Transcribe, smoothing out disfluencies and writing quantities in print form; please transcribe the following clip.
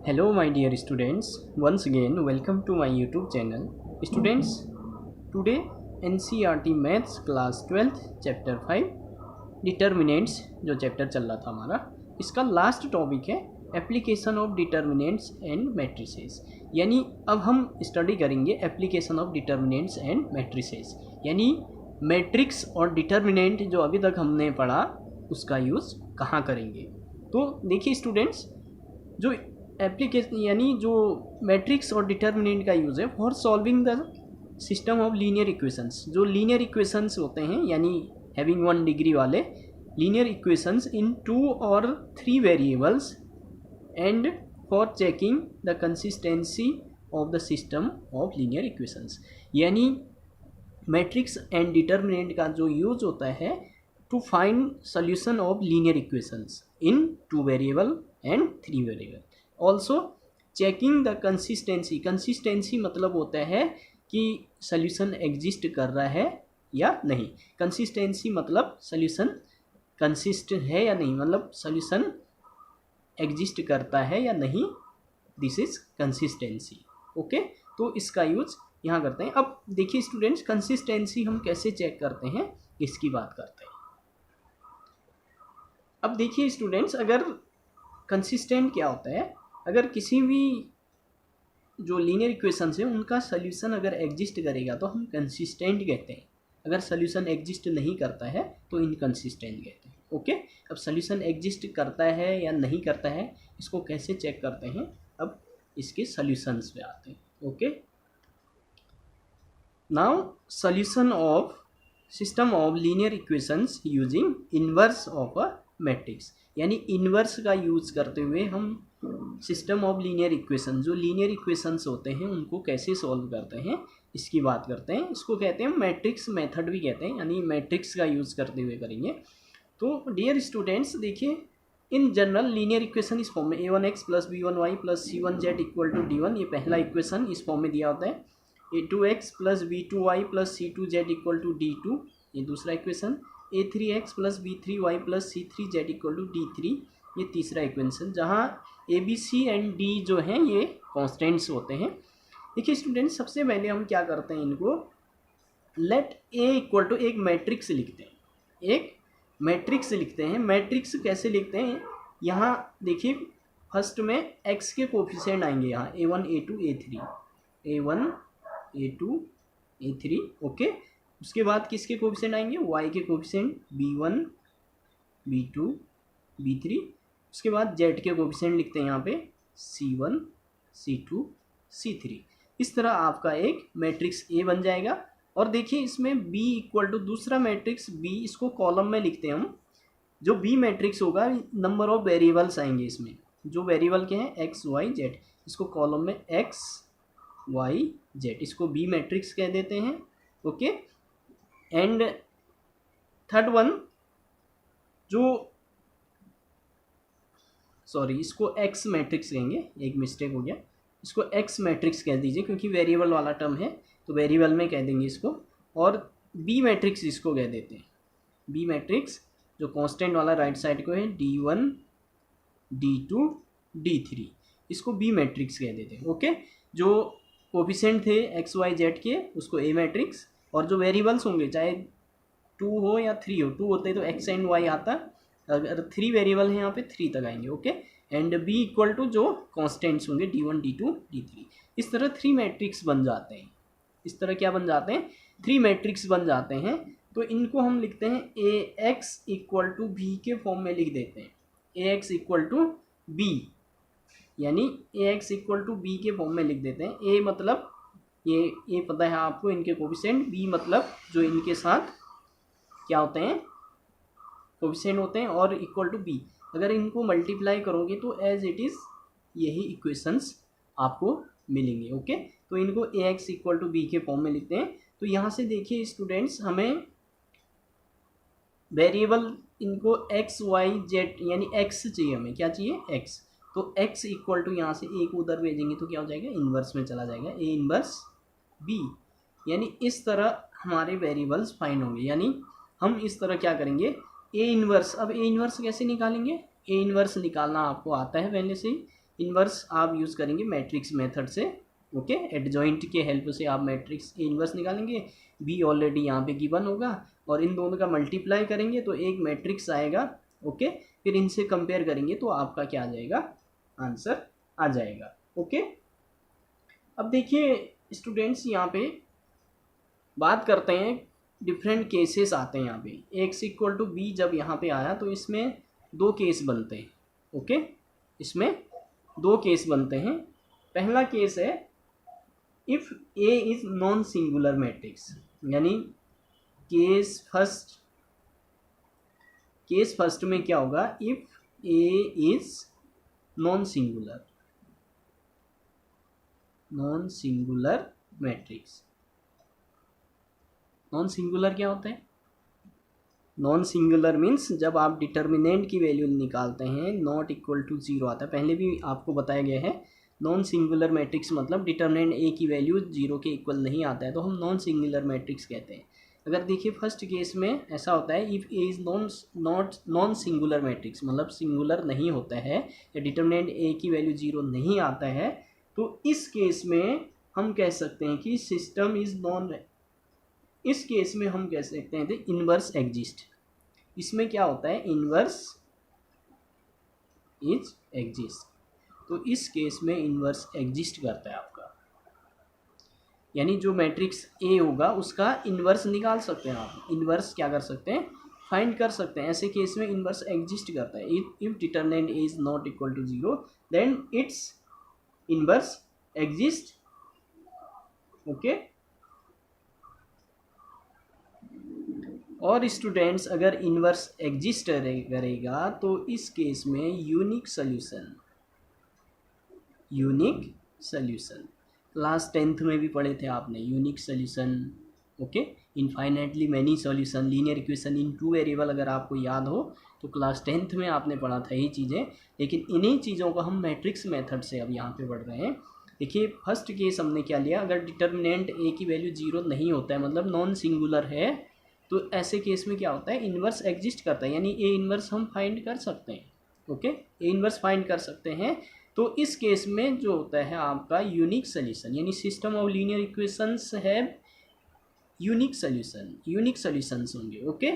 Hello my dear students, once again welcome to my YouTube channel. Students, today NCERT Maths Class 12th Chapter 5 determinants जो chapter चल रहा था हमारा, इसका last topic है application of determinants and matrices. यानी अब हम स्टडी करेंगे application of determinants and matrices, यानी मैट्रिक्स और डिटर्मिनेंट जो अभी तक हमने पढ़ा उसका यूज़ कहाँ करेंगे। तो देखिए स्टूडेंट्स, जो एप्लीकेशन यानी जो मैट्रिक्स और डिटर्मिनेंट का यूज़ है for solving the system of linear equations. जो लीनियर इक्वेशंस होते हैं यानी हैविंग 1 डिग्री वाले लीनियर इक्वेशंस इन 2 और 3 variables and for checking the consistency of the system of linear equations. यानी मैट्रिक्स एंड डिटर्मिनेंट का जो यूज होता है to find solution of linear equations in 2 variable and 3 variable. Also checking the consistency. Consistency मतलब होता है कि solution exist कर रहा है या नहीं। कंसिस्टेंसी मतलब सॉल्यूशन कंसिस्ट है या नहीं, मतलब सॉल्यूशन एग्जिस्ट करता है या नहीं, दिस इज कंसिस्टेंसी। ओके, तो इसका यूज यहाँ करते हैं। अब देखिए स्टूडेंट्स, कंसिस्टेंसी हम कैसे चेक करते हैं इसकी बात करते हैं। अब देखिए स्टूडेंट्स, अगर कंसिस्टेंट क्या होता है, अगर किसी भी जो लीनियर इक्वेशंस है उनका सॉल्यूशन अगर एग्जिस्ट करेगा तो हम कंसिस्टेंट कहते हैं। अगर सॉल्यूशन एग्जिस्ट नहीं करता है तो इनकंसिस्टेंट कहते हैं। ओके, अब सॉल्यूशन एग्जिस्ट करता है या नहीं करता है इसको कैसे चेक करते हैं, अब इसके सॉल्यूशंस पे आते हैं। Okay, now solution of system of linear equations using inverse of a matrix. यानी इनवर्स का यूज करते हुए हम सिस्टम ऑफ लीनियर इक्वेशन, जो लीनियर इक्वेशंस होते हैं उनको कैसे सॉल्व करते हैं इसकी बात करते हैं। इसको कहते हैं मैट्रिक्स मेथड भी कहते हैं, यानी मैट्रिक्स का यूज़ करते हुए करेंगे। तो डियर स्टूडेंट्स देखिए, इन जनरल लीनियर इक्वेशन इस फॉर्म में a1x plus b1y plus c1z equal to d1, ये पहला इक्वेशन इस फॉर्म में दिया होता है। a2x plus b2y plus c2z equal to d2, ये दूसरा equation. a3x plus b3y plus c3z equal to d3, ये तीसरा इक्वेशन, जहाँ A B C and D जो हैं ये कॉन्स्टेंट्स होते हैं। देखिए स्टूडेंट्स, सबसे पहले हम क्या करते हैं, इनको लेट ए इक्वल टू एक मैट्रिक्स लिखते हैं। एक मैट्रिक्स लिखते हैं। मैट्रिक्स कैसे लिखते हैं, यहाँ देखिए फर्स्ट में एक्स के कोफिशिएंट आएंगे, यहाँ a1 a2 a3, a1 a2 a3। Okay, उसके बाद किसके कोफिशिएंट आएंगे, y के कोफिशिएंट b1 b2 b3। उसके बाद z के कोफिशिएंट लिखते हैं यहाँ पे c1 c2 c3। इस तरह आपका एक मैट्रिक्स A बन जाएगा। और देखिए इसमें B इक्वल टू दूसरा मैट्रिक्स B, इसको कॉलम में लिखते हैं हम। जो B मैट्रिक्स होगा नंबर ऑफ वेरिएबल्स आएंगे इसमें, जो वेरिएबल के हैं x y z, इसको कॉलम में x y z, इसको B मैट्रिक्स कह देते हैं। ओके, एंड थर्ड वन जो इसको एक्स मैट्रिक्स कहेंगे, एक मिस्टेक हो गया, इसको एक्स मैट्रिक्स कह दीजिए क्योंकि वेरिएबल वाला टर्म है तो वेरिएबल में कह देंगे इसको। और बी मैट्रिक्स इसको कह देते हैं, बी मैट्रिक्स जो कांस्टेंट वाला राइट साइड को है d1 d2 d3, इसको बी मैट्रिक्स कह देते हैं। ओके, जो कोफिशिएंट थे एक्स वाई जेड के उसको ए मैट्रिक्स, और जो वेरिएबल्स होंगे चाहे 2 हो या 3 हो, 2 होते तो एक्स एंड वाई आता, अगर 3 वेरिएबल है यहाँ पे 3 तक आएंगे। Okay, and b equal to जो कॉन्स्टेंट्स होंगे d1 d2 d3। इस तरह 3 मैट्रिक्स बन जाते हैं। इस तरह क्या बन जाते हैं, 3 मैट्रिक्स बन जाते हैं। तो इनको हम लिखते हैं ax इक्वल टू b के फॉर्म में लिख देते हैं, ax इक्वल टू b, यानी ax इक्वल टू b के फॉर्म में लिख देते हैं। a मतलब ये पता है आपको इनके कोफिशिएंट, b मतलब जो इनके साथ क्या होते हैं, कोफिशिएंट होते हैं, और इक्वल टू बी। अगर इनको मल्टीप्लाई करोगे तो एज इट इज़ यही इक्वेशंस आपको मिलेंगे। ओके, तो इनको ए एक्स इक्वल टू बी के फॉर्म में लिखते हैं। तो यहाँ से देखिए स्टूडेंट्स, हमें वेरिएबल इनको एक्स वाई जेड यानी एक्स चाहिए, हमें क्या चाहिए, एक्स। तो एक्स इक्वल टू यहाँ से ए को उधर भेजेंगे तो क्या हो जाएगा, इन्वर्स में चला जाएगा, ए इन्वर्स बी। यानी इस तरह हमारे वेरिएबल्स फाइंड होंगे। यानी हम इस तरह क्या करेंगे, ए इन्वर्स। अब ए इन्वर्स कैसे निकालेंगे, ए इन्वर्स निकालना आपको आता है पहले से ही। इन्वर्स आप यूज़ करेंगे मैट्रिक्स मेथड से, ओके। एडजॉइंट के हेल्प से आप मैट्रिक्स इन्वर्स निकालेंगे, बी ऑलरेडी यहाँ पे गिवन होगा और इन दोनों का मल्टीप्लाई करेंगे तो एक मैट्रिक्स आएगा, ओके। फिर इनसे कंपेयर करेंगे तो आपका क्या आ जाएगा, आंसर आ जाएगा, ओके। अब देखिए स्टूडेंट्स, यहाँ पे बात करते हैं, डिफरेंट केसेस आते हैं यहाँ पे। एक्स इक्वल टू बी जब यहाँ पे आया तो इसमें दो केस बनते हैं, ओके। इसमें दो केस बनते हैं। पहला केस है if A is non singular matrix, यानी केस फर्स्ट में क्या होगा, if A is non singular matrix. Non singular क्या होता है, नॉन सिंगुलर मीन्स जब आप डिटर्मिनेंट की वैल्यू निकालते हैं नॉट इक्वल टू जीरो आता है। पहले भी आपको बताया गया है, नॉन सिंगुलर मैट्रिक्स मतलब डिटर्मिनेंट ए की वैल्यू जीरो के इक्वल नहीं आता है तो हम नॉन सिंगुलर मैट्रिक्स कहते हैं। अगर देखिए फर्स्ट केस में ऐसा होता है, if A is non singular matrix मतलब सिंगुलर नहीं होता है या डिटर्मिनेंट ए की वैल्यू जीरो नहीं आता है, तो इस केस में हम कह सकते हैं कि सिस्टम इज़ नॉन, इस केस में हम कह सकते हैं इनवर्स एग्जिस्ट। इसमें क्या होता है, इनवर्स इज एग्जिस्ट, तो इस केस में इनवर्स एग्जिस्ट करता है आपका, यानी जो मैट्रिक्स ए होगा उसका इनवर्स निकाल सकते हैं आप, इनवर्स क्या कर सकते हैं, फाइंड कर सकते हैं। ऐसे केस में इनवर्स एग्जिस्ट करता है। If determinant A is not equal to zero then its inverse exist, okay. और स्टूडेंट्स अगर इनवर्स एग्जिस्ट करेगा तो इस केस में यूनिक सोल्यूशन क्लास 10th में भी पढ़े थे आपने, unique solution, okay. Infinitely many solution, linear equation in two variable, अगर आपको याद हो तो क्लास 10th में आपने पढ़ा था ये चीज़ें। लेकिन इन्हीं चीज़ों को हम मैट्रिक्स मेथड से अब यहाँ पे पढ़ रहे हैं। देखिए फर्स्ट केस हमने क्या लिया, अगर डिटर्मिनेंट ए की वैल्यू जीरो नहीं होता है मतलब नॉन सिंगुलर है, तो ऐसे केस में क्या होता है, इन्वर्स एग्जिस्ट करता है, यानी ए इन्वर्स हम फाइंड कर सकते हैं, ओके। ए इन्वर्स फाइंड कर सकते हैं। तो इस केस में जो होता है आपका यूनिक सोल्यूशन, यानी सिस्टम ऑफ लीनियर इक्वेशंस है यूनिक सोल्यूशंस होंगे, ओके।